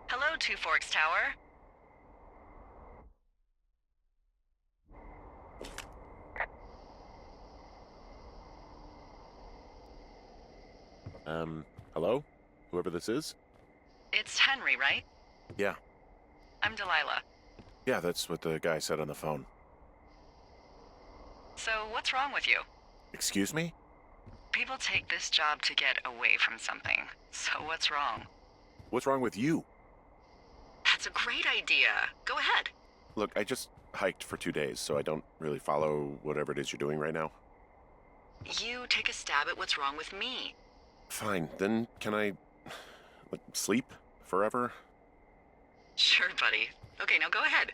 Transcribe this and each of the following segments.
Hello, Two Forks Tower. Hello? Whoever this is? It's Henry, right? Yeah. I'm Delilah. Yeah, that's what the guy said on the phone. So, what's wrong with you? Excuse me? People take this job to get away from something. So, what's wrong? What's wrong with you? That's a great idea. Go ahead. Look, I just hiked for 2 days, so I don't really follow whatever it is you're doing right now. You take a stab at what's wrong with me. Fine, then can I sleep forever? Sure, buddy. Okay, now go ahead.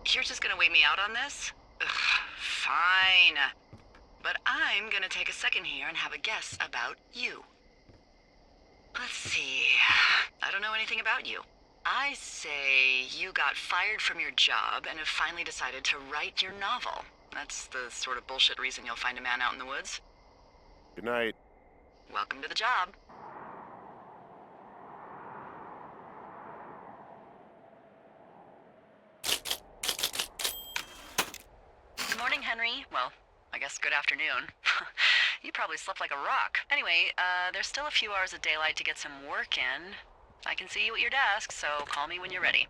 You're just gonna wait me out on this? Ugh, fine. But I'm gonna take a second here and have a guess about you. Let's see. I don't know anything about you. I say you got fired from your job and have finally decided to write your novel. That's the sort of bullshit reason you'll find a man out in the woods. Good night. Welcome to the job. Good morning, Henry. Well, I guess good afternoon. You probably slept like a rock. Anyway, there's still a few hours of daylight to get some work in. I can see you at your desk, so call me when you're ready.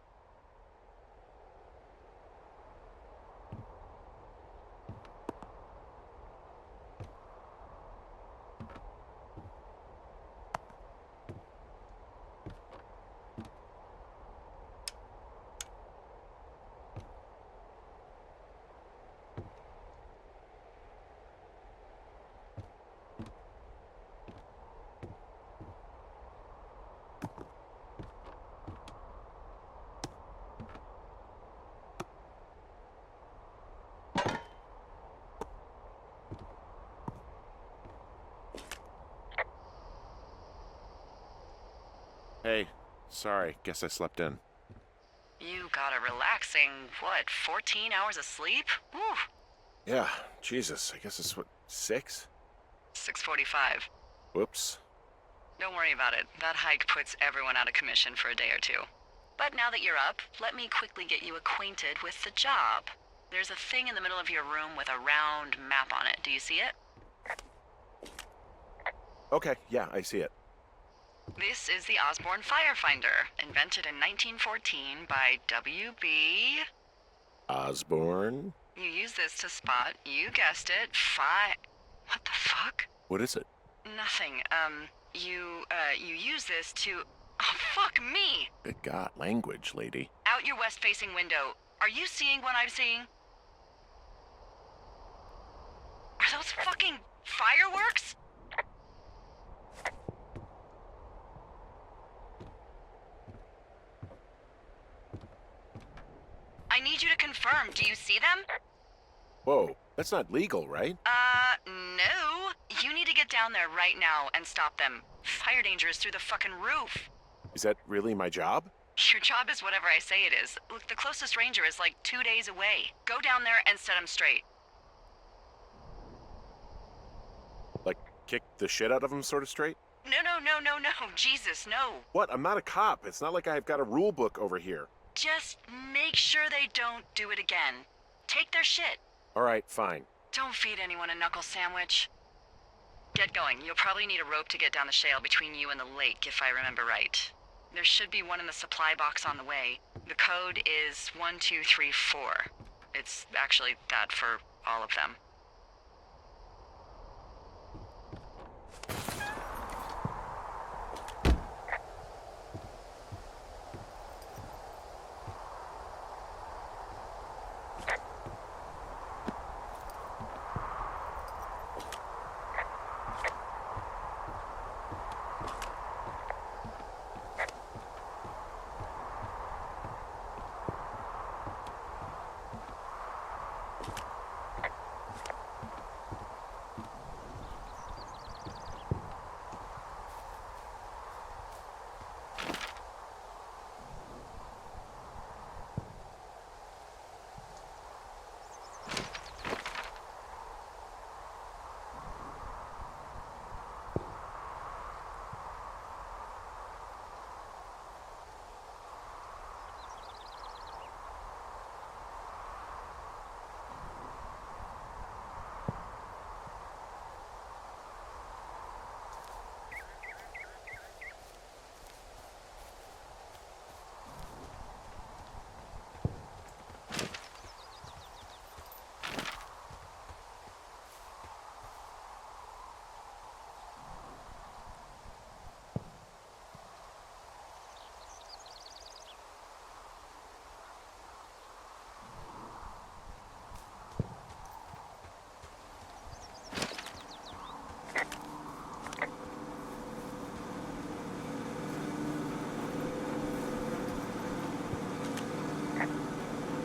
Hey, sorry, guess I slept in. You got a relaxing, 14 hours of sleep? Whew. Yeah, Jesus, I guess it's 6? 6:45. Whoops. Don't worry about it. That hike puts everyone out of commission for a day or two. But now that you're up, let me quickly get you acquainted with the job. There's a thing in the middle of your room with a round map on it. Do you see it? Okay, yeah, I see it. This is the Osborne Firefinder, invented in 1914 by W.B. Osborne? You use this to spot, you guessed it, What the fuck? What is it? Nothing. You use this to... Oh, fuck me! Good God, language, lady. Out your west-facing window. Are you seeing what I'm seeing? Are those fucking fireworks? I need you to confirm. Do you see them? Whoa, that's not legal, right? No. You need to get down there right now and stop them. Fire danger is through the fucking roof. Is that really my job? Your job is whatever I say it is. Look, the closest ranger is like 2 days away. Go down there and set them straight. Like, kick the shit out of them sort of straight? No. Jesus, no. What? I'm not a cop. It's not like I've got a rule book over here. Just make sure they don't do it again. Take their shit. All right, fine. Don't feed anyone a knuckle sandwich. Get going. You'll probably need a rope to get down the shale between you and the lake, if I remember right. There should be one in the supply box on the way. The code is 1234. It's actually that for all of them.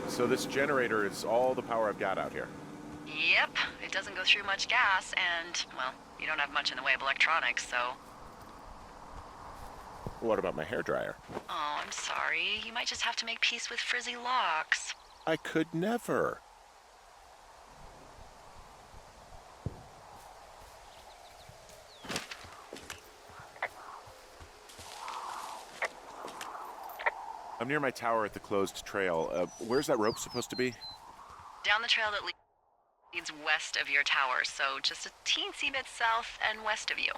So this generator is all the power I've got out here. Yep, it doesn't go through much gas, and, well, you don't have much in the way of electronics, so... What about my hairdryer? Oh, I'm sorry. You might just have to make peace with frizzy locks. I could never. I'm near my tower at the closed trail. Where's that rope supposed to be? Down the trail that leads west of your tower, so just a teensy bit south and west of you.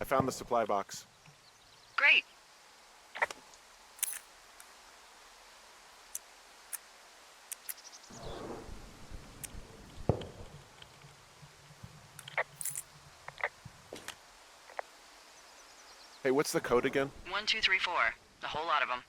I found the supply box. Great. Hey, what's the code again? 1234. A whole lot of them.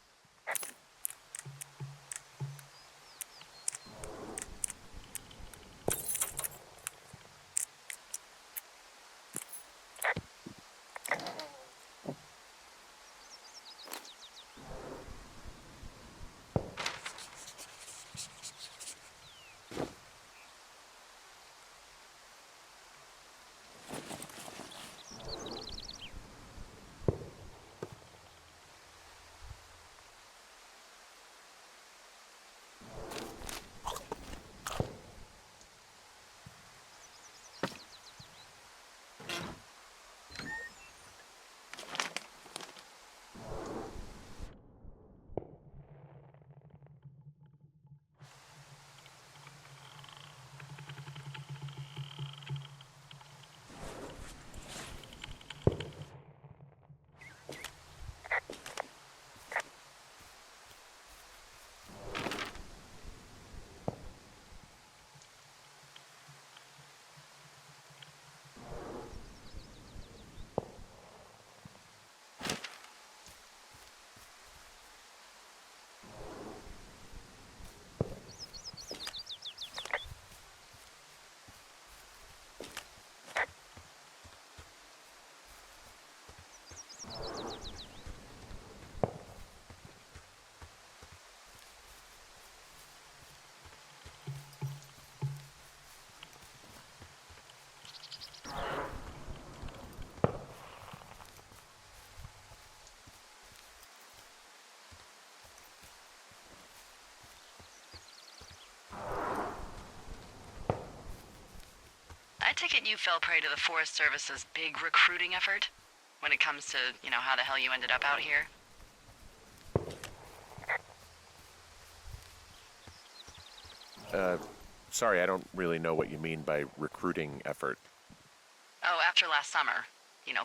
it you fell prey to the Forest Service's big recruiting effort? When it comes to, how the hell you ended up out here? Sorry, I don't really know what you mean by recruiting effort. Oh, after last summer.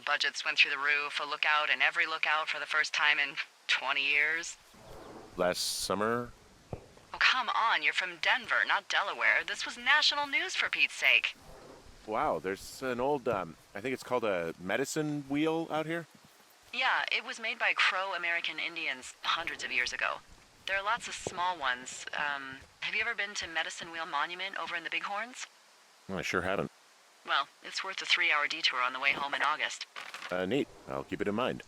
Budgets went through the roof, a lookout in every lookout for the first time in 20 years. Last summer? Oh, come on, you're from Denver, not Delaware. This was national news for Pete's sake. Wow, there's an old, I think it's called a medicine wheel out here? Yeah, it was made by Crow American Indians hundreds of years ago. There are lots of small ones. Have you ever been to Medicine Wheel Monument over in the Bighorns? I sure haven't. Well, it's worth a 3-hour detour on the way home in August. Neat. I'll keep it in mind.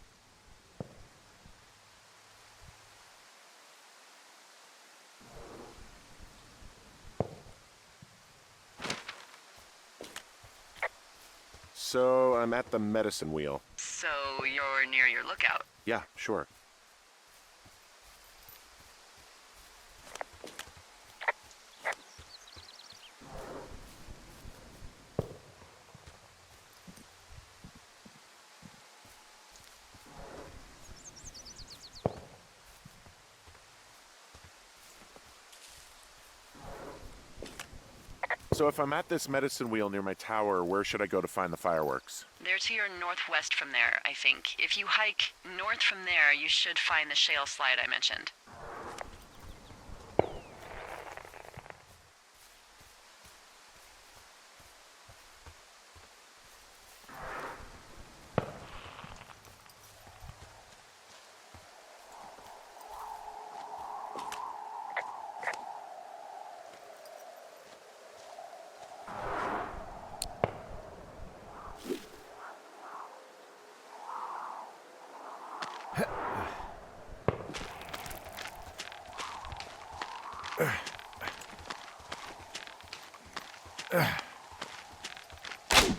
So, I'm at the medicine wheel. So, you're near your lookout? Yeah, sure. So if I'm at this medicine wheel near my tower, where should I go to find the fireworks? They're to your northwest from there, I think. If you hike north from there, you should find the shale slide I mentioned.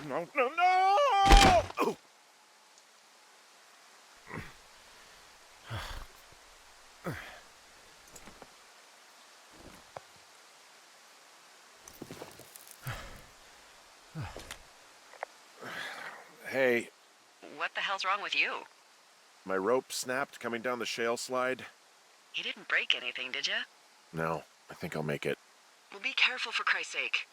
No, no, no! Oh. Hey. What the hell's wrong with you? My rope snapped coming down the shale slide. You didn't break anything, did you? No, I think I'll make it. Well, be careful for Christ's sake.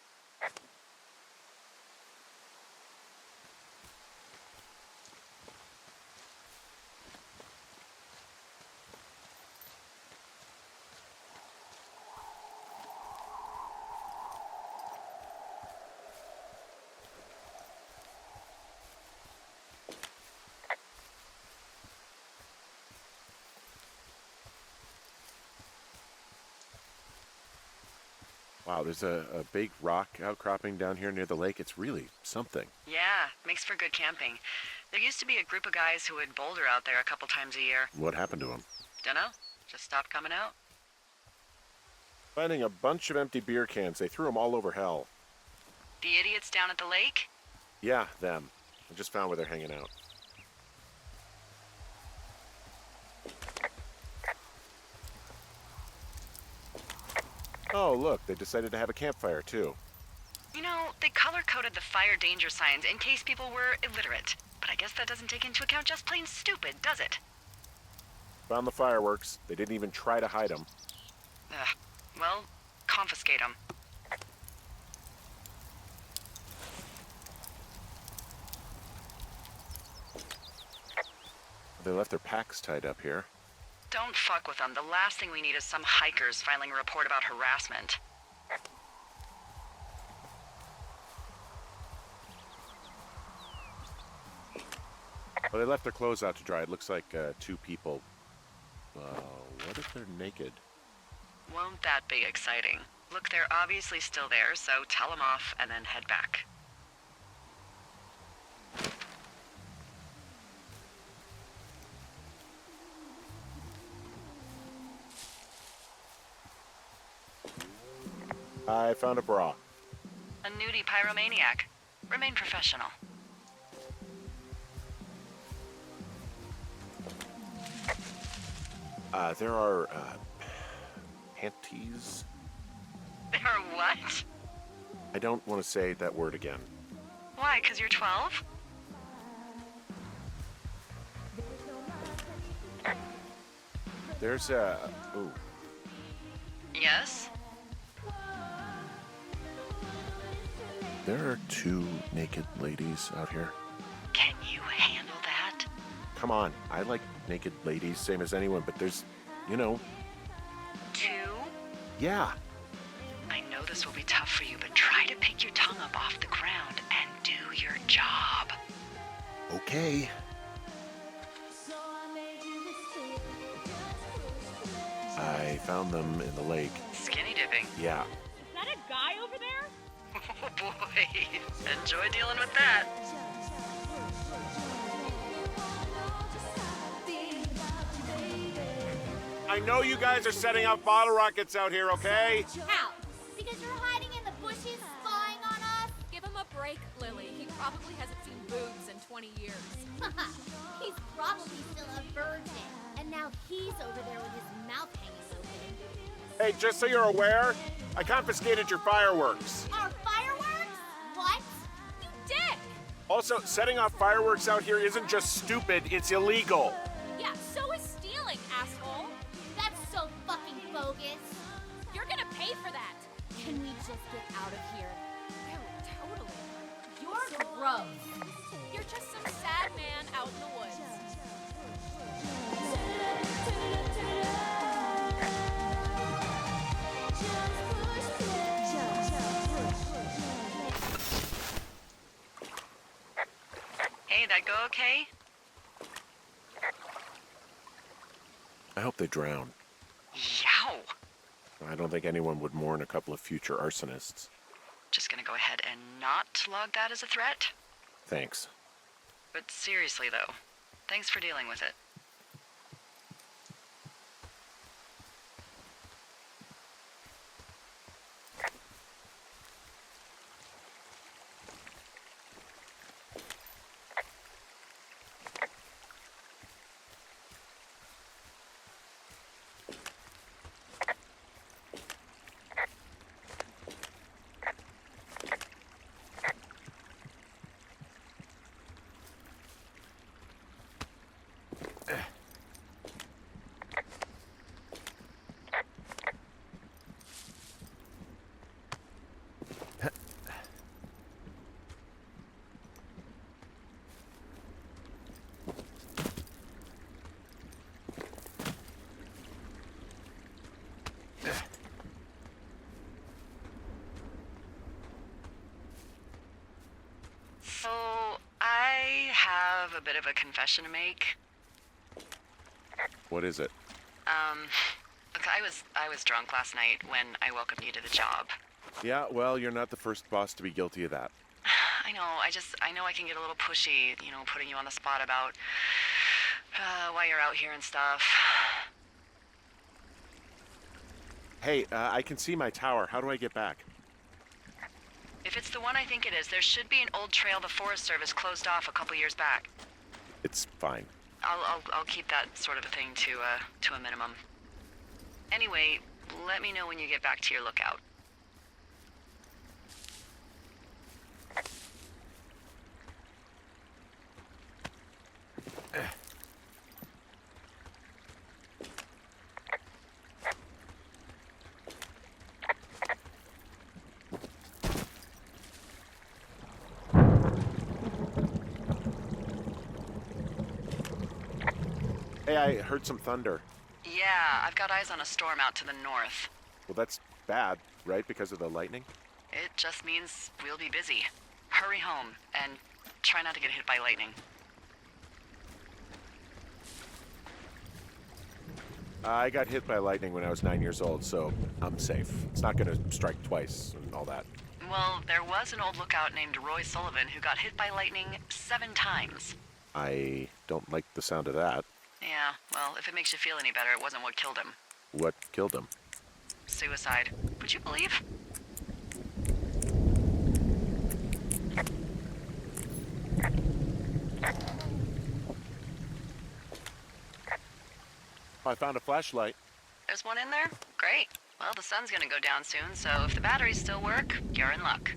Wow, there's a big rock outcropping down here near the lake. It's really something. Yeah, makes for good camping. There used to be a group of guys who would boulder out there a couple times a year. What happened to them? Dunno. Just stopped coming out. Finding a bunch of empty beer cans. They threw them all over hell. The idiots down at the lake? Yeah, them. I just found where they're hanging out. Oh, look, they decided to have a campfire, too. They color-coded the fire danger signs in case people were illiterate. But I guess that doesn't take into account just plain stupid, does it? Found the fireworks. They didn't even try to hide them. Ugh. Well, confiscate them. They left their packs tied up here. Don't fuck with them. The last thing we need is some hikers filing a report about harassment. Well, they left their clothes out to dry. It looks like 2 people. What if they're naked? Won't that be exciting? Look, they're obviously still there, so tell them off and then head back. I found a bra. A nudie pyromaniac. Remain professional. There are, panties? There are what? I don't want to say that word again. Why, 'cause you're 12? There's a... Ooh. Yes? There are 2 naked ladies out here. Can you handle that? Come on, I like naked ladies, same as anyone, but there's, you know... 2? Yeah. I know this will be tough for you, but try to pick your tongue up off the ground and do your job. Okay. I found them in the lake. Skinny dipping. Yeah. Is that a guy over there? Oh boy. Enjoy dealing with that. I know you guys are setting up bottle rockets out here, okay? How? Because you're hiding in the bushes spying on us? Give him a break, Lily. He probably hasn't seen boobs in 20 years. He's probably still a virgin. And now he's over there with his mouth hanging open. Hey, just so you're aware, I confiscated your fireworks. Our fireworks? What? You dick! Also, setting off fireworks out here isn't just stupid, it's illegal. Yeah, so is stealing, asshole. That's so fucking bogus. You're gonna pay for that. Can we just get out of here? Ew, totally. You're gross. You're just some sad man out in the woods. Hey, that go okay? I hope they drown. Yow. I don't think anyone would mourn a couple of future arsonists. Just gonna go ahead and not log that as a threat? Thanks. But seriously though, thanks for dealing with it. So, I have a bit of a confession to make. What is it? Look, I was drunk last night when I welcomed you to the job. Yeah, well, you're not the first boss to be guilty of that. I know, I know I can get a little pushy, you know, putting you on the spot about why you're out here and stuff. Hey, I can see my tower. How do I get back? If it's the one I think it is, there should be an old trail the Forest Service closed off a couple years back. It's fine. I'll keep that sort of a thing to a minimum. Anyway, let me know when you get back to your lookout. Hey, I heard some thunder. Yeah, I've got eyes on a storm out to the north. Well, that's bad, right? Because of the lightning? It just means we'll be busy. Hurry home, and try not to get hit by lightning. I got hit by lightning when I was 9 years old, so I'm safe. It's not going to strike twice and all that. Well, there was an old lookout named Roy Sullivan who got hit by lightning 7 times. I don't like the sound of that. Yeah, well, if it makes you feel any better, it wasn't what killed him. What killed him? Suicide. Would you believe? I found a flashlight. There's one in there? Great. Well, the sun's gonna go down soon, so if the batteries still work, you're in luck.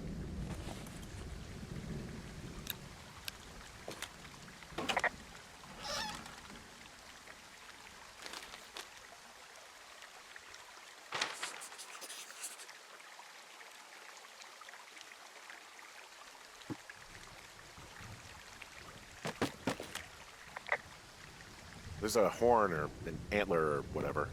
There's a horn or an antler or whatever.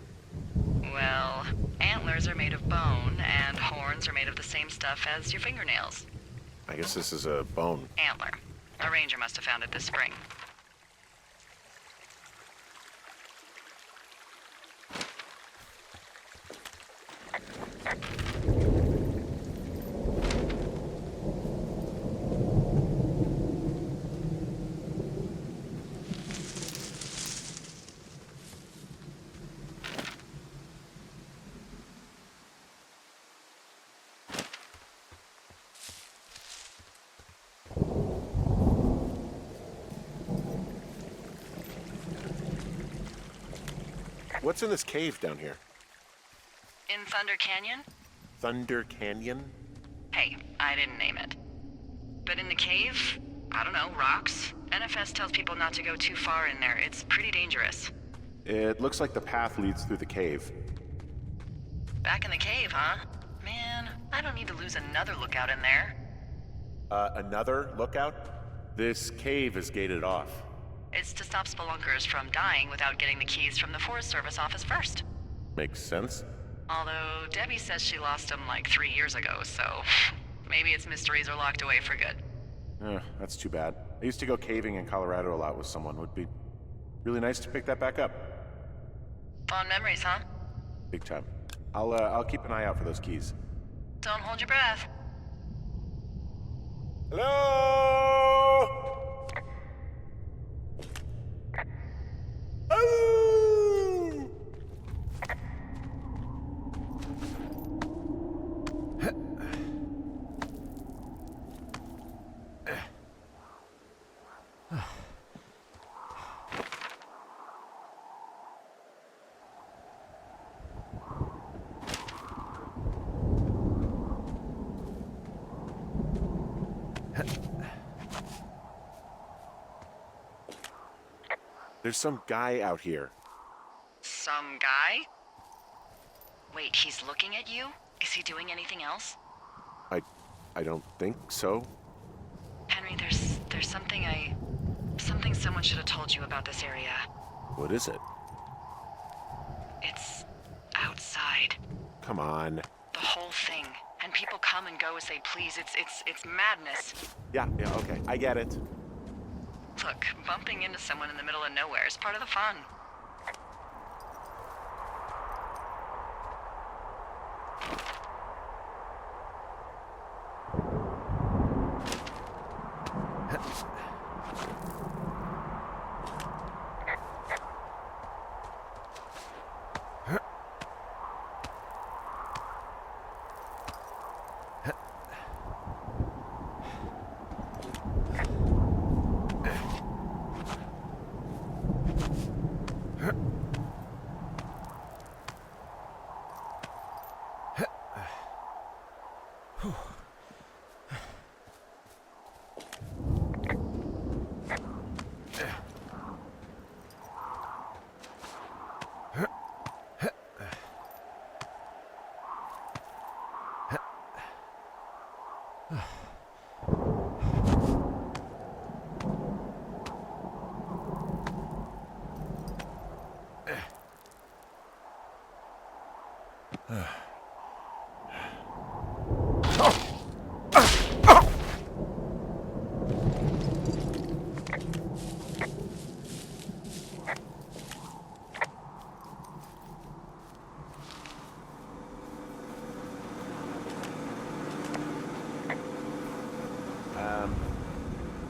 Well, antlers are made of bone, and horns are made of the same stuff as your fingernails. I guess this is a bone. Antler. A ranger must have found it this spring. What's in this cave down here? In Thunder Canyon? Thunder Canyon? Hey, I didn't name it. But in the cave, I don't know, rocks? NFS tells people not to go too far in there. It's pretty dangerous. It looks like the path leads through the cave. Back in the cave, huh? Man, I don't need to lose another lookout in there. Another lookout? This cave is gated off. It's to stop spelunkers from dying without getting the keys from the Forest Service office first. Makes sense. Although Debbie says she lost them like 3 years ago, so maybe its mysteries are locked away for good. That's too bad. I used to go caving in Colorado a lot with someone. Would be really nice to pick that back up. Fond memories, huh? Big time. I'll keep an eye out for those keys. Don't hold your breath. Hello? Oh! There's some guy out here. Some guy? Wait, he's looking at you? Is he doing anything else? I don't think so. Henry, there's something someone should have told you about this area. What is it? It's outside. Come on. The whole thing. And people come and go as they please. It's madness. Yeah, okay. I get it. Look, bumping into someone in the middle of nowhere is part of the fun.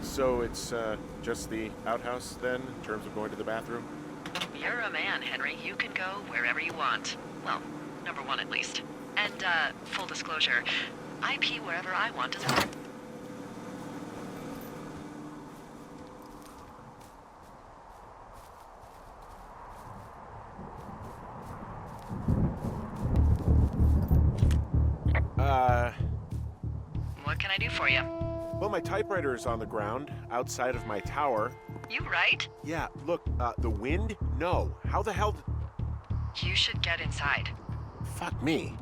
So it's just the outhouse then, in terms of going to the bathroom? You're a man, Henry. You can go wherever you want. Well, number one at least. And, full disclosure, I pee wherever I want as well. What can I do for you? Well, my typewriter is on the ground, outside of my tower. You right? Yeah, look, the wind? No. How the hell You should get inside. Fuck me.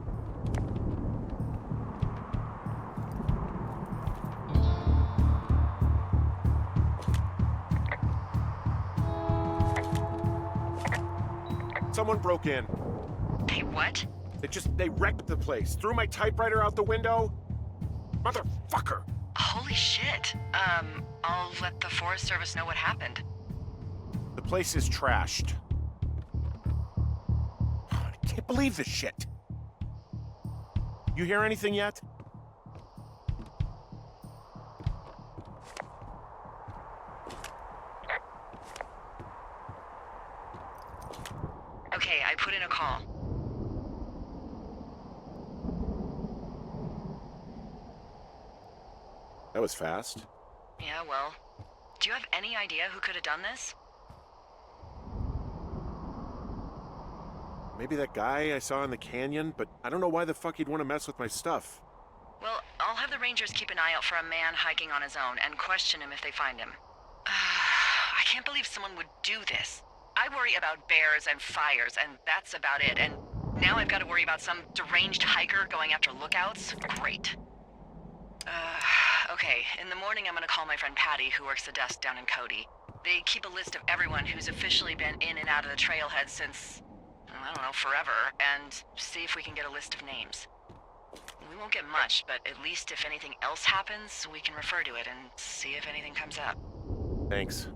Someone broke in. Hey, what? They wrecked the place. Threw my typewriter out the window. Motherfucker! Holy shit. I'll let the Forest Service know what happened. The place is trashed. I can't believe this shit. You hear anything yet? Okay, I put in a call. That was fast. Yeah, well, do you have any idea who could have done this? Maybe that guy I saw in the canyon, but I don't know why the fuck he'd want to mess with my stuff. Well, I'll have the Rangers keep an eye out for a man hiking on his own and question him if they find him. I can't believe someone would do this. I worry about bears and fires, and that's about it. And now I've got to worry about some deranged hiker going after lookouts? Great. Okay, in the morning I'm gonna call my friend Patty, who works the desk down in Cody. They keep a list of everyone who's officially been in and out of the trailhead since, I don't know, forever, and see if we can get a list of names. We won't get much, but at least if anything else happens, we can refer to it and see if anything comes up. Thanks.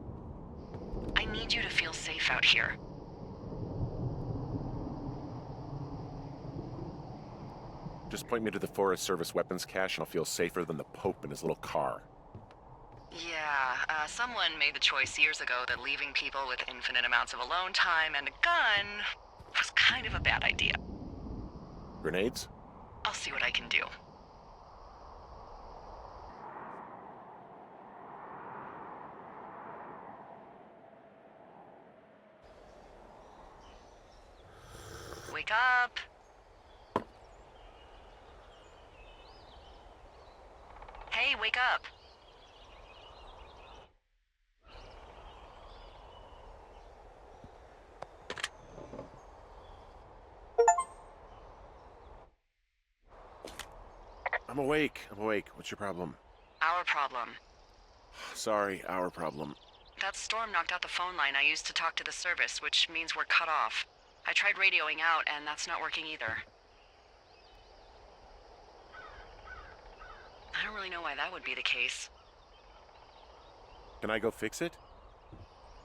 I need you to feel safe out here. Just point me to the Forest Service weapons cache and I'll feel safer than the Pope in his little car. Yeah, someone made the choice years ago that leaving people with infinite amounts of alone time and a gun was kind of a bad idea. Grenades? I'll see what I can do. Wake up! Hey, wake up! I'm awake. What's your problem? Our problem. Sorry, our problem. That storm knocked out the phone line I used to talk to the service, which means we're cut off. I tried radioing out, and that's not working either. I don't really know why that would be the case. Can I go fix it?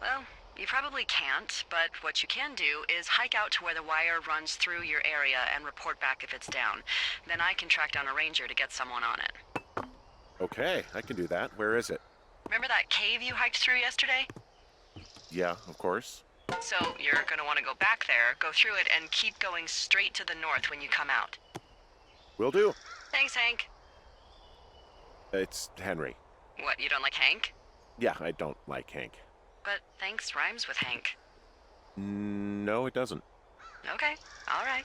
Well, you probably can't, but what you can do is hike out to where the wire runs through your area and report back if it's down. Then I can track down a ranger to get someone on it. Okay, I can do that. Where is it? Remember that cave you hiked through yesterday? Yeah, of course. So you're gonna want to go back there, go through it, and keep going straight to the north when you come out. Will do. Thanks, Hank. It's Henry. What, you don't like Hank? Yeah, I don't like Hank. But thanks rhymes with Hank. No, it doesn't. Okay, all right.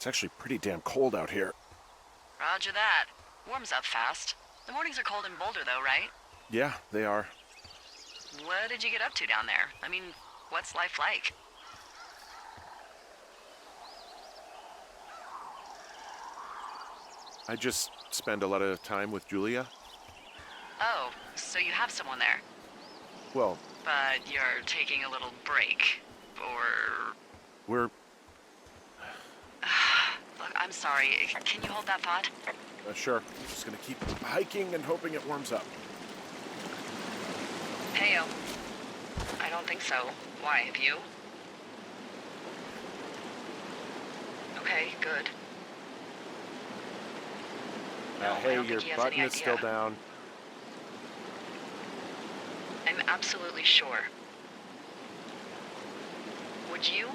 It's actually pretty damn cold out here. Roger that. Warms up fast. The mornings are cold in Boulder, though, right? Yeah, they are. What did you get up to down there? I mean, what's life like? I just spend a lot of time with Julia. Oh, so you have someone there. Well, But you're taking a little break. Or... we're... Look, I'm sorry. Can you hold that thought? Sure. Just gonna keep hiking and hoping it warms up. Heyo. I don't think so. Why, have you? Okay, good. No, I Hey, don't your think he has button any is still idea. down. I'm absolutely sure. Would you?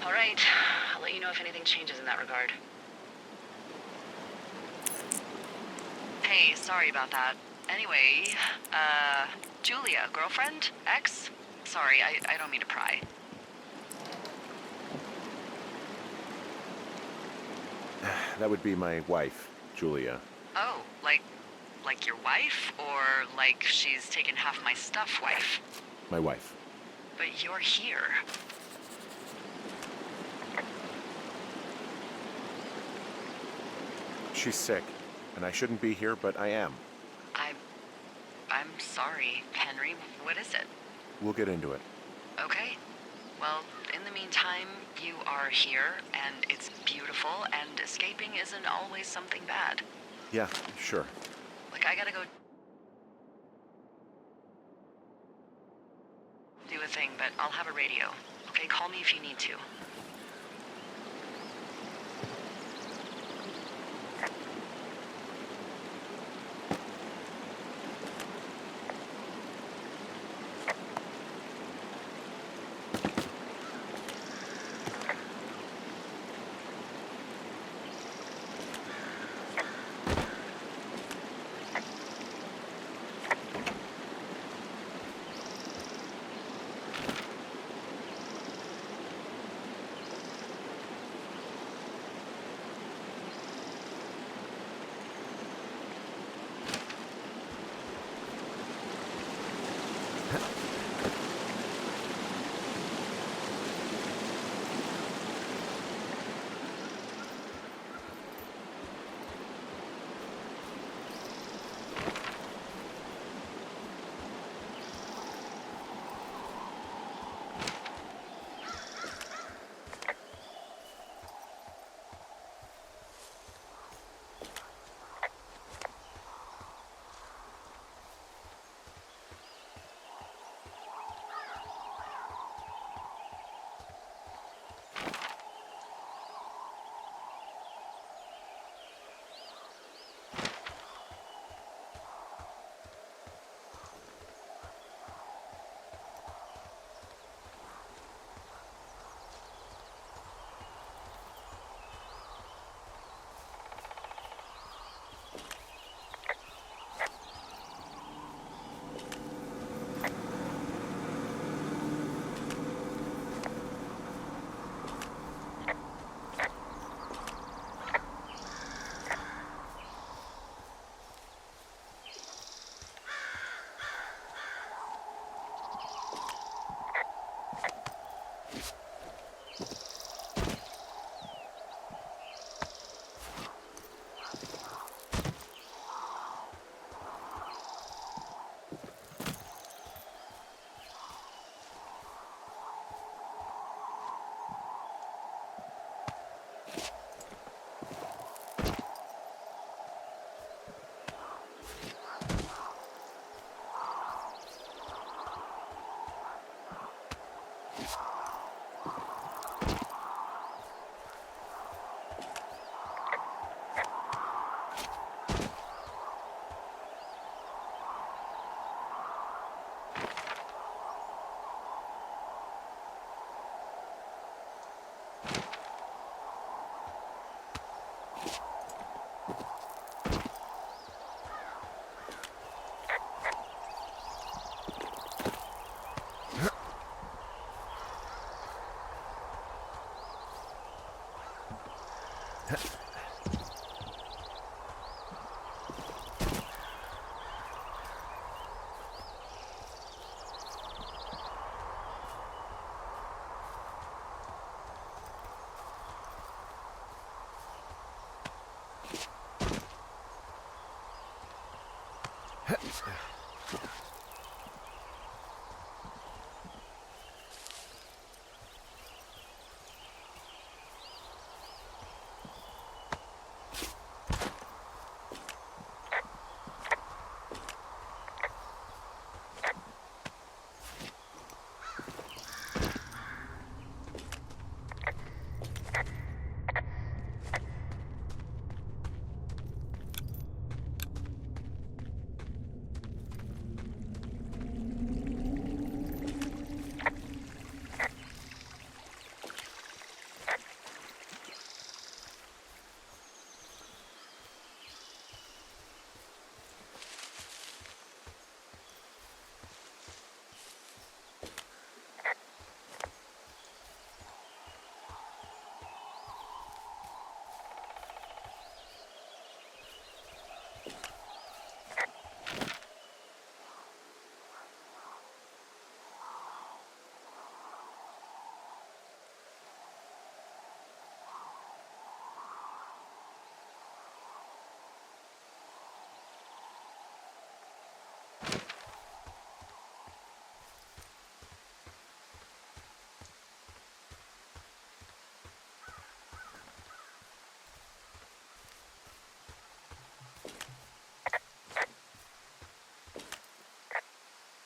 All right. I'll let you know if anything changes in that regard. Hey, sorry about that. Anyway, Julia, girlfriend? Ex? Sorry, I don't mean to pry. That would be my wife, Julia. Oh, like your wife? Or like she's taken half my stuff wife? My wife. But you're here. She's sick, and I shouldn't be here, but I am. I'm sorry, Henry. What is it? We'll get into it. Okay. Well, in the meantime, you are here, and it's beautiful, and escaping isn't always something bad. Yeah, sure. Like, I gotta go do a thing, but I'll have a radio. Okay, call me if you need to.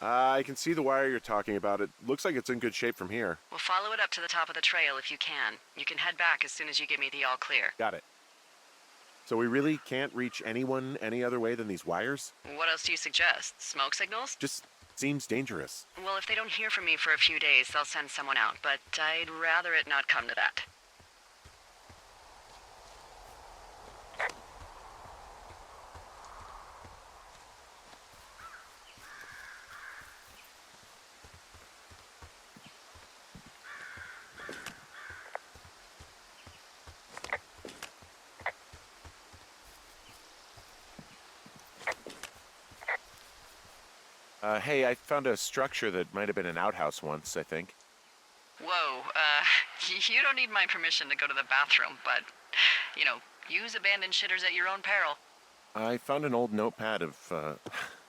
I can see the wire you're talking about. It looks like it's in good shape from here. We'll follow it up to the top of the trail if you can. You can head back as soon as you give me the all clear. Got it. So we really can't reach anyone any other way than these wires? What else do you suggest? Smoke signals? Just seems dangerous. Well, if they don't hear from me for a few days, they'll send someone out, but I'd rather it not come to that. Hey, I found a structure that might have been an outhouse once, I think. Whoa, you don't need my permission to go to the bathroom, but, use abandoned shitters at your own peril. I found an old notepad of,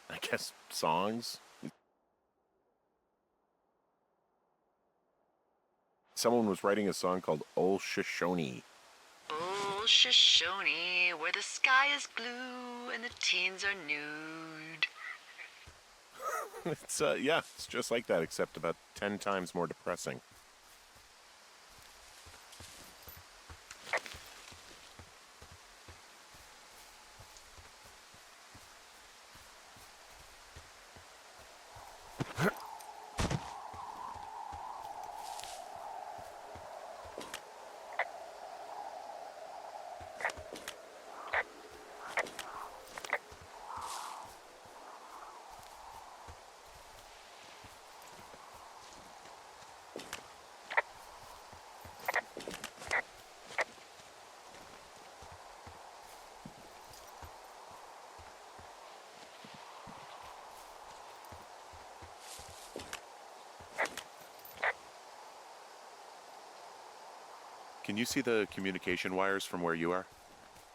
I guess, songs. Someone was writing a song called Old Shoshone. Old Shoshone, where the sky is blue and the teens are nude. It's, yeah, it's just like that, except about 10 times more depressing. Can you see the communication wires from where you are?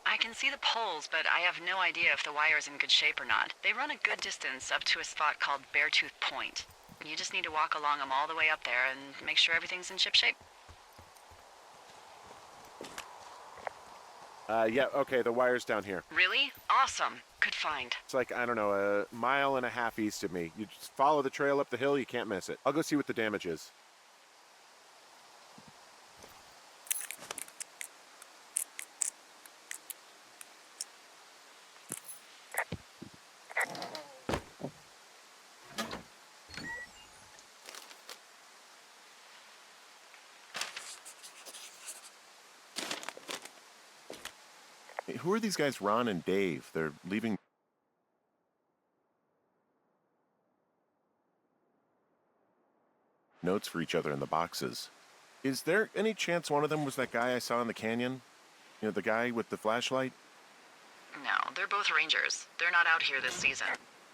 I can see the poles, but I have no idea if the wire's in good shape or not. They run a good distance up to a spot called Beartooth Point. You just need to walk along them all the way up there and make sure everything's in ship shape. Yeah, okay, the wire's down here. Really? Awesome. Good find. It's like, I don't know, a mile and a half east of me. You just follow the trail up the hill, you can't miss it. I'll go see what the damage is. Hey, who are these guys, Ron and Dave? They're leaving notes for each other in the boxes. Is there any chance one of them was that guy I saw in the canyon? You know, the guy with the flashlight? No, they're both rangers. They're not out here this season.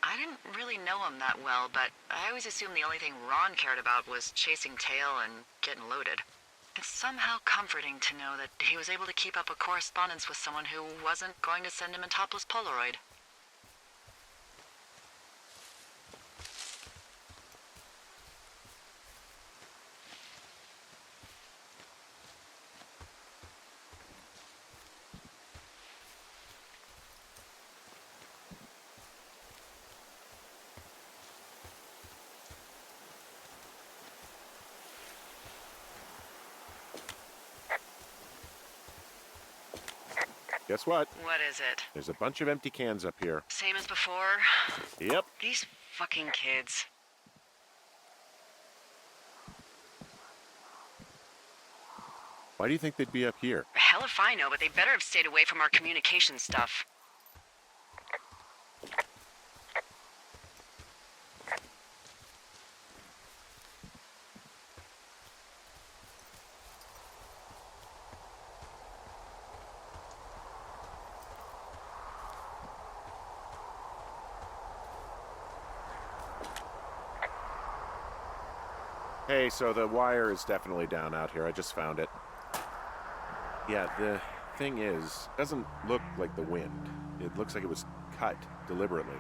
I didn't really know him that well, but I always assumed the only thing Ron cared about was chasing tail and getting loaded. It's somehow comforting to know that he was able to keep up a correspondence with someone who wasn't going to send him a topless Polaroid. Guess what? What is it? There's a bunch of empty cans up here. Same as before? Yep. These fucking kids. Why do you think they'd be up here? Hell if I know, but they better have stayed away from our communication stuff. Hey, so the wire is definitely down out here. I just found it. Yeah, the thing is, it doesn't look like the wind. It looks like it was cut deliberately.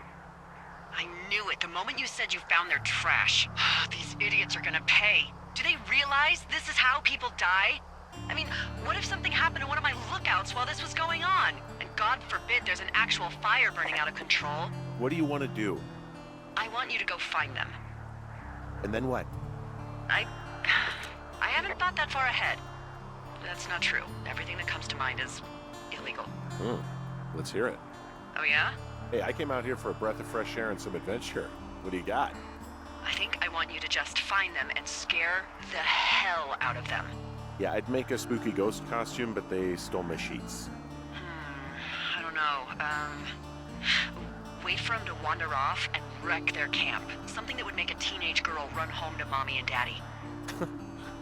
I knew it the moment you said you found their trash. These idiots are gonna pay. Do they realize this is how people die? I mean, what if something happened to one of my lookouts while this was going on? And God forbid there's an actual fire burning out of control. What do you want to do? I want you to go find them. And then what? I haven't thought that far ahead. That's not true. Everything that comes to mind is illegal. Let's hear it. Oh yeah? Hey, I came out here for a breath of fresh air and some adventure. What do you got? I think I want you to just find them and scare the hell out of them. Yeah, I'd make a spooky ghost costume, but they stole my sheets. I don't know. Wait for them to wander off and wreck their camp. Something that would make a teenage girl run home to mommy and daddy.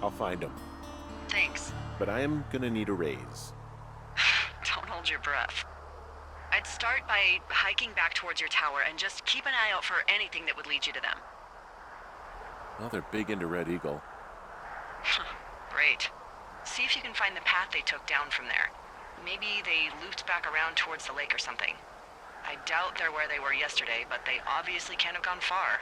I'll find them. Thanks. But I am gonna need a raise. Don't hold your breath. I'd start by hiking back towards your tower and just keep an eye out for anything that would lead you to them. Well, they're big into Red Eagle. Great. See if you can find the path they took down from there. Maybe they looped back around towards the lake or something. I doubt they're where they were yesterday, but they obviously can't have gone far.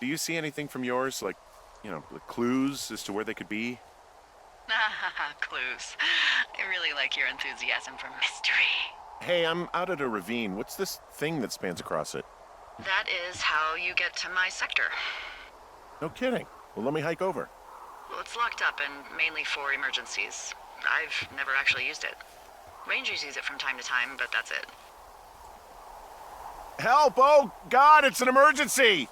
Do you see anything from yours, like, the clues as to where they could be? Clues. I really like your enthusiasm for mystery. Hey, I'm out at a ravine. What's this thing that spans across it? That is how you get to my sector. No kidding. Well, let me hike over. Well, it's locked up and mainly for emergencies. I've never actually used it. Rangers use it from time to time, but that's it. Help! Oh, God, it's an emergency!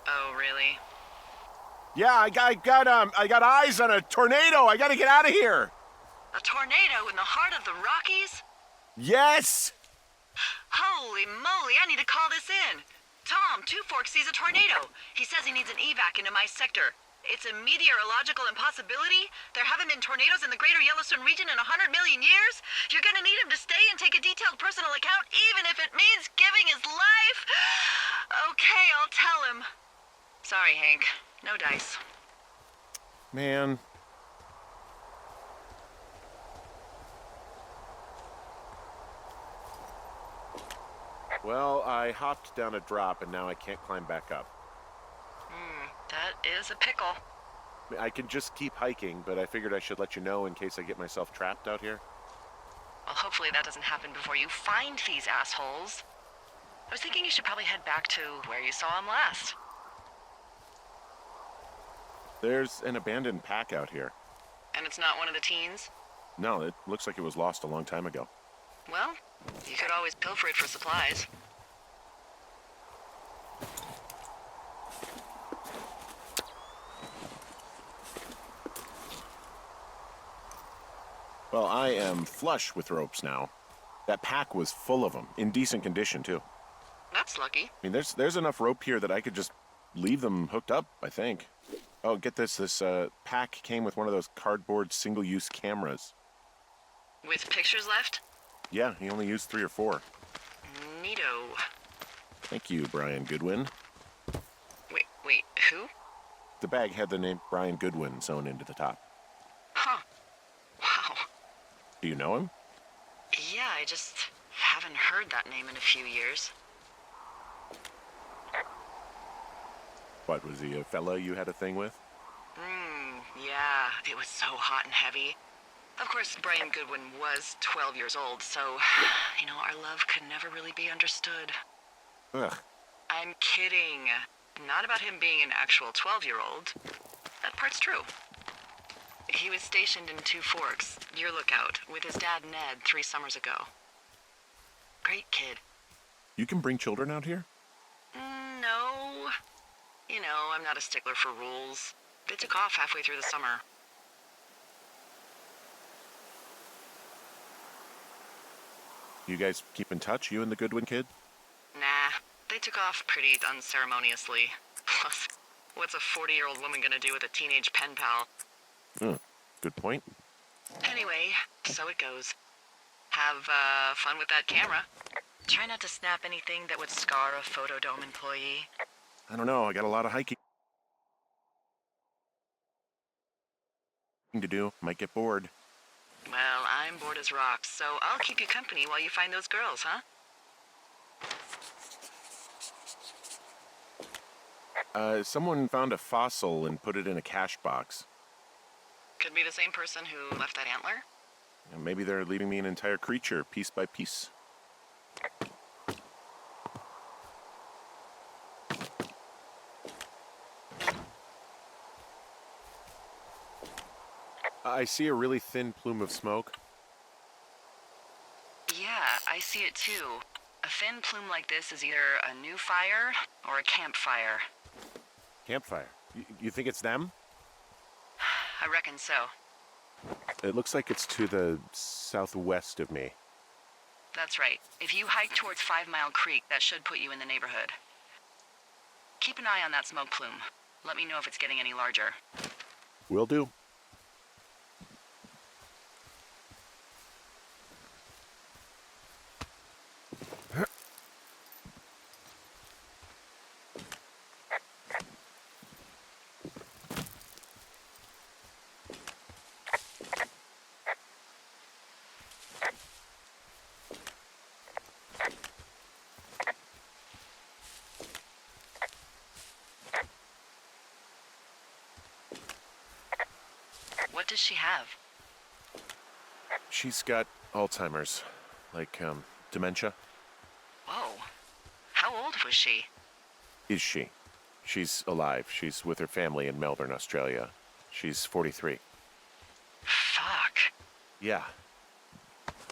Oh, really? Yeah, I got eyes on a tornado. I gotta get out of here. A tornado in the heart of the Rockies? Yes! Holy moly, I need to call this in. Tom, Two Forks sees a tornado. He says he needs an evac into my sector. It's a meteorological impossibility. There haven't been tornadoes in the greater Yellowstone region in 100 million years. You're gonna need him to stay and take a detailed personal account, even if it means giving his life. Okay, I'll tell him. Sorry, Hank. No dice. Man. Well, I hopped down a drop and now I can't climb back up. That is a pickle. I can just keep hiking, but I figured I should let you know in case I get myself trapped out here. Well, hopefully that doesn't happen before you find these assholes. I was thinking you should probably head back to where you saw them last. There's an abandoned pack out here. And it's not one of the teens? No, it looks like it was lost a long time ago. Well, you could always pilfer it for supplies. Well, I am flush with ropes now. That pack was full of them, in decent condition, too. That's lucky. I mean, there's enough rope here that I could just leave them hooked up, I think. Oh, get this. This pack came with one of those cardboard single-use cameras. With pictures left? Yeah, he only used 3 or 4. Neato. Thank you, Brian Goodwin. Wait, who? The bag had the name Brian Goodwin sewn into the top. Huh. Wow. Do you know him? Yeah, I just haven't heard that name in a few years. What, was he a fella you had a thing with? Yeah, it was so hot and heavy. Of course, Brian Goodwin was 12 years old, so, our love could never really be understood. Ugh. I'm kidding. Not about him being an actual 12-year-old. That part's true. He was stationed in Two Forks, your lookout, with his dad Ned 3 summers ago. Great kid. You can bring children out here? No. I'm not a stickler for rules. They took off halfway through the summer. You guys keep in touch, you and the Goodwin kid? Nah, they took off pretty unceremoniously. Plus, what's a 40-year-old woman gonna do with a teenage pen pal? Good point. Anyway, so it goes. Have fun with that camera. Try not to snap anything that would scar a Photodome employee. I don't know, I got a lot of hiking to do. Might get bored. Well, I'm bored as rocks, so I'll keep you company while you find those girls, huh? Someone found a fossil and put it in a cash box. Could be the same person who left that antler. Maybe they're leaving me an entire creature, piece by piece. I see a really thin plume of smoke. Yeah, I see it too. A thin plume like this is either a new fire or a campfire. Campfire. You think it's them? I reckon so. It looks like it's to the southwest of me. That's right. If you hike towards 5 Mile Creek, that should put you in the neighborhood. Keep an eye on that smoke plume. Let me know if it's getting any larger. Will do. What does she have? She's got Alzheimer's, like, dementia. Whoa. How old was she? Is she? She's alive. She's with her family in Melbourne, Australia. She's 43. Fuck. Yeah.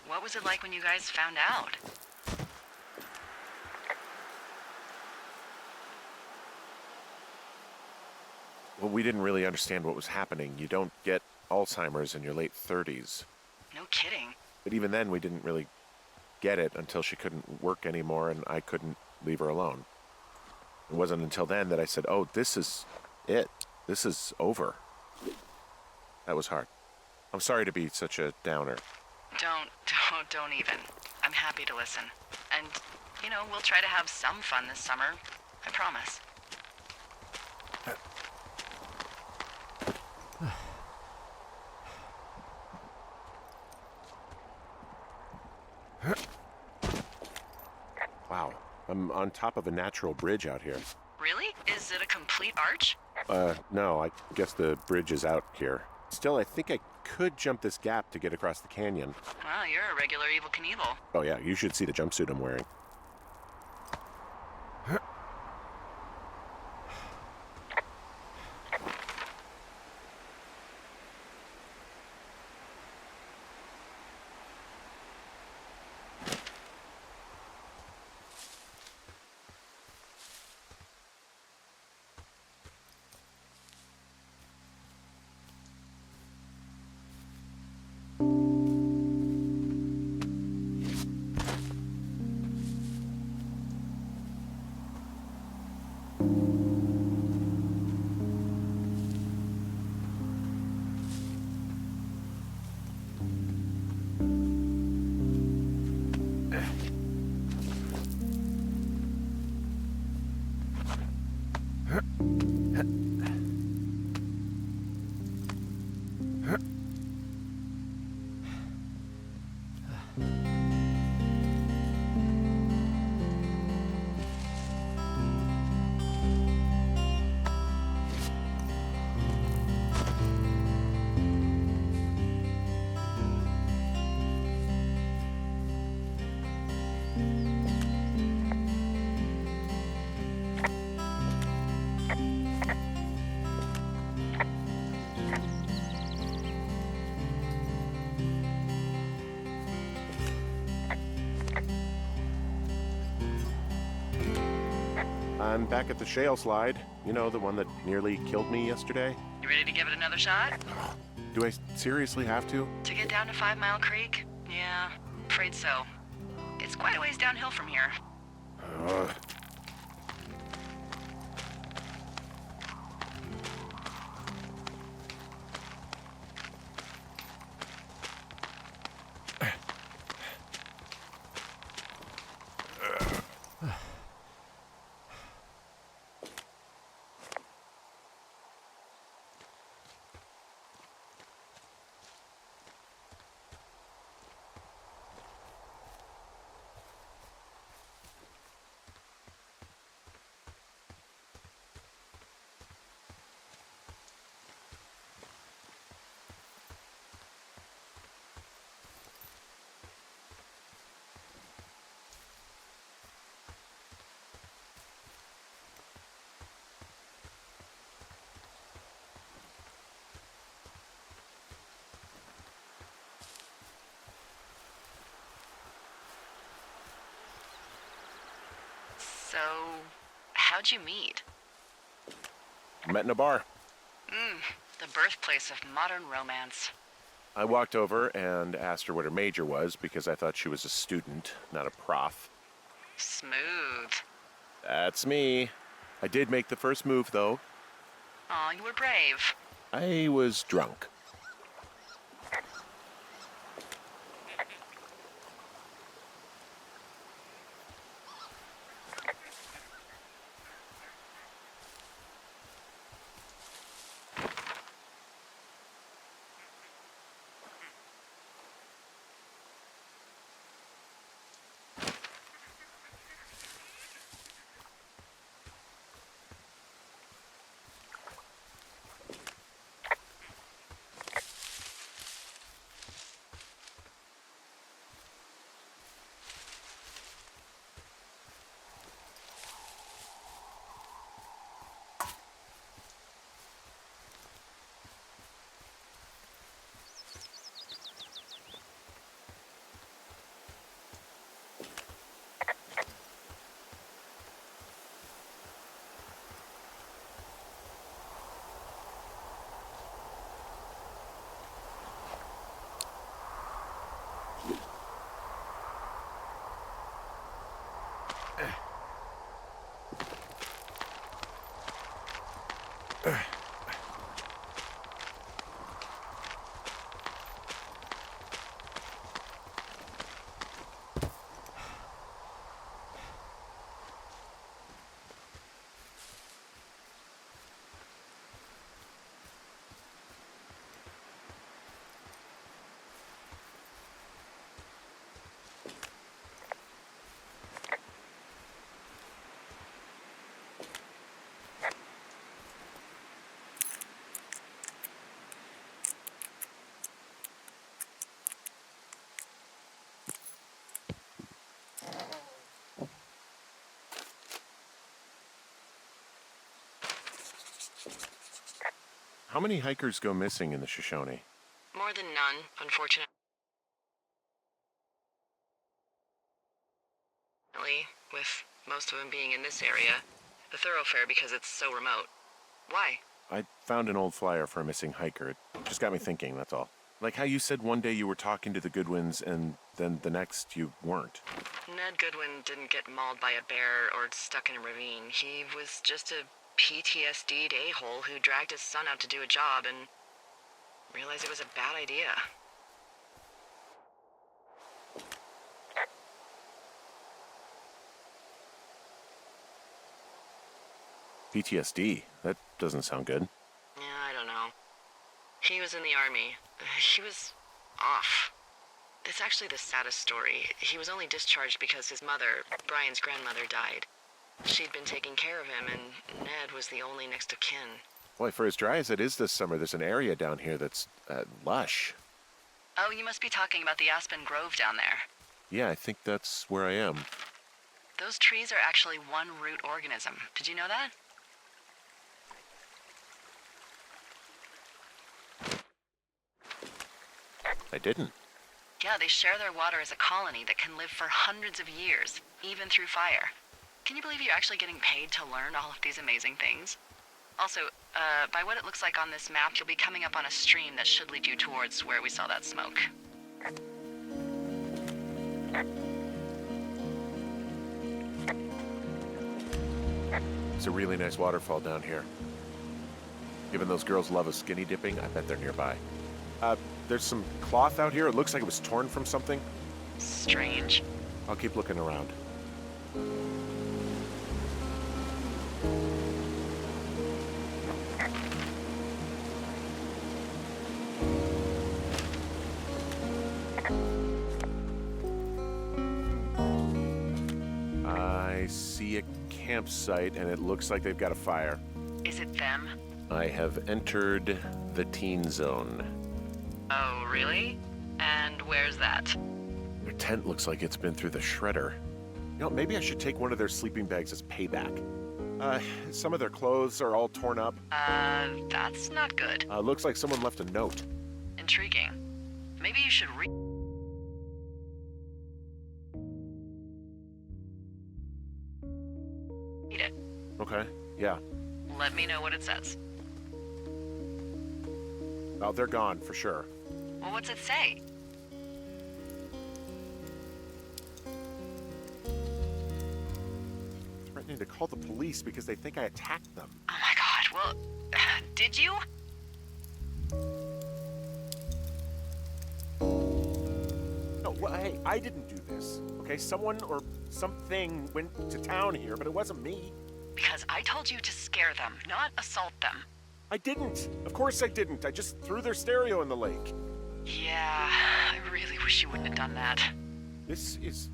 What was it like when you guys found out? Well, we didn't really understand what was happening. You don't get Alzheimer's in your late 30s. No kidding. But even then, we didn't really get it until she couldn't work anymore and I couldn't leave her alone. It wasn't until then that I said, oh, this is it. This is over. That was hard. I'm sorry to be such a downer. Don't even. I'm happy to listen. And, we'll try to have some fun this summer. I promise. Wow. I'm on top of a natural bridge out here. Really? Is it a complete arch? No, I guess the bridge is out here. Still, I think I could jump this gap to get across the canyon. Well, you're a regular Evel Knievel. Oh yeah, you should see the jumpsuit I'm wearing. I'm back at the shale slide. You know, the one that nearly killed me yesterday. You ready to give it another shot? Do I seriously have to? To get down to 5 Mile Creek? Yeah, afraid so. It's quite a ways downhill from here. Ugh. So, how'd you meet? Met in a bar. The birthplace of modern romance. I walked over and asked her what her major was because I thought she was a student, not a prof. Smooth. That's me. I did make the first move, though. Aw, you were brave. I was drunk. How many hikers go missing in the Shoshone? More than none, unfortunately, with most of them being in this area. The thoroughfare because it's so remote. Why? I found an old flyer for a missing hiker. It just got me thinking, that's all. Like how you said one day you were talking to the Goodwins and then the next you weren't. Ned Goodwin didn't get mauled by a bear or stuck in a ravine. He was just a PTSD'd a-hole who dragged his son out to do a job and realized it was a bad idea. PTSD? That doesn't sound good. Yeah, I don't know. He was in the army. He was off. It's actually the saddest story. He was only discharged because his mother, Brian's grandmother, died. She'd been taking care of him, and Ned was the only next of kin. Boy, for as dry as it is this summer, there's an area down here that's lush. Oh, you must be talking about the Aspen Grove down there. Yeah, I think that's where I am. Those trees are actually one root organism. Did you know that? I didn't. Yeah, they share their water as a colony that can live for hundreds of years, even through fire. Can you believe you're actually getting paid to learn all of these amazing things? Also, by what it looks like on this map, you'll be coming up on a stream that should lead you towards where we saw that smoke. It's a really nice waterfall down here. Given those girls' love of skinny dipping, I bet they're nearby. There's some cloth out here. It looks like it was torn from something. Strange. I'll keep looking around. I see a campsite, and it looks like they've got a fire. Is it them? I have entered the teen zone. Oh, really? And where's that? Their tent looks like it's been through the shredder. You know, maybe I should take one of their sleeping bags as payback. Some of their clothes are all torn up. That's not good. Looks like someone left a note. Intriguing. Maybe you should read it. Okay, yeah. Let me know what it says. Oh, they're gone, for sure. Well, what's it say? Threatening to call the police because they think I attacked them. Oh my god, well, did you? No, well, hey, I didn't do this, okay? Someone or something went to town here, but it wasn't me. Because I told you to scare them, not assault them. I didn't. Of course I didn't. I just threw their stereo in the lake. Yeah, I really wish you wouldn't have done that. This is,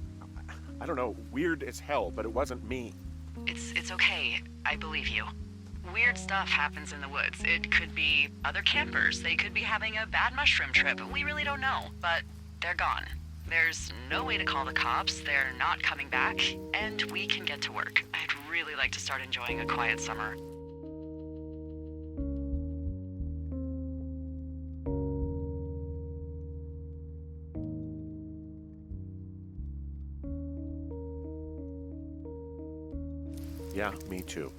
I don't know, weird as hell, but it wasn't me. It's okay. I believe you. Weird stuff happens in the woods. It could be other campers. They could be having a bad mushroom trip. We really don't know, but they're gone. There's no way to call the cops. They're not coming back, and we can get to work. I'd really like to start enjoying a quiet summer. Yeah, me too.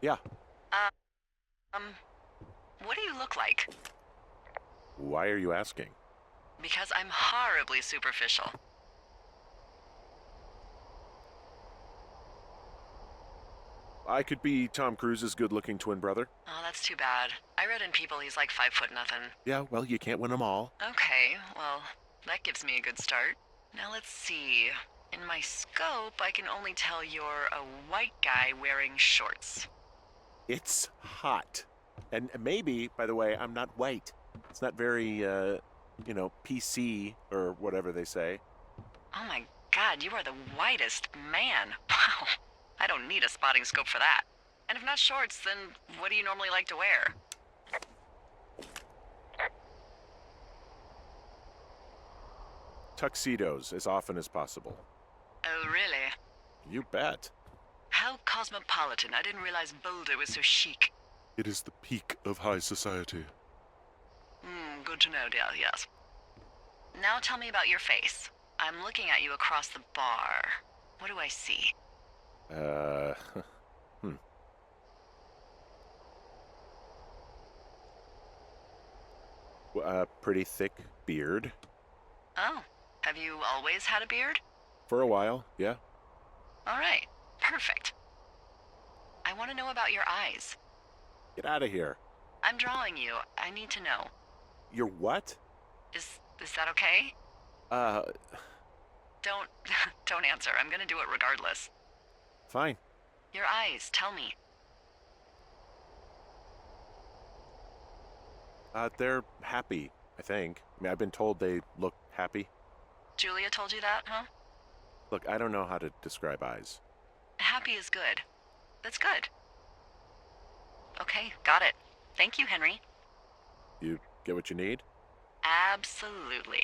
Yeah. What do you look like? Why are you asking? Because I'm horribly superficial. I could be Tom Cruise's good-looking twin brother. Oh, that's too bad. I read in People he's like 5'0" nothing. Yeah, well, you can't win them all. Okay, well, that gives me a good start. Now let's see. In my scope, I can only tell you're a white guy wearing shorts. It's hot. And maybe, by the way, I'm not white. It's not very, PC or whatever they say. Oh my god, you are the whitest man. Wow. I don't need a spotting scope for that. And if not shorts, then what do you normally like to wear? Tuxedos as often as possible. Oh, really? You bet. How cosmopolitan. I didn't realize Boulder was so chic. It is the peak of high society. Good to know, dear, yes. Now tell me about your face. I'm looking at you across the bar. What do I see? Pretty thick beard. Oh, have you always had a beard? For a while, yeah. All right, perfect. I want to know about your eyes. Get out of here. I'm drawing you. I need to know. You're what? Is that okay? Don't don't answer. I'm gonna do it regardless. Fine. Your eyes, tell me. They're happy, I think. I mean, I've been told they look happy. Julia told you that, huh? Look, I don't know how to describe eyes. Happy is good. That's good. Okay, got it. Thank you, Henry. You get what you need? Absolutely.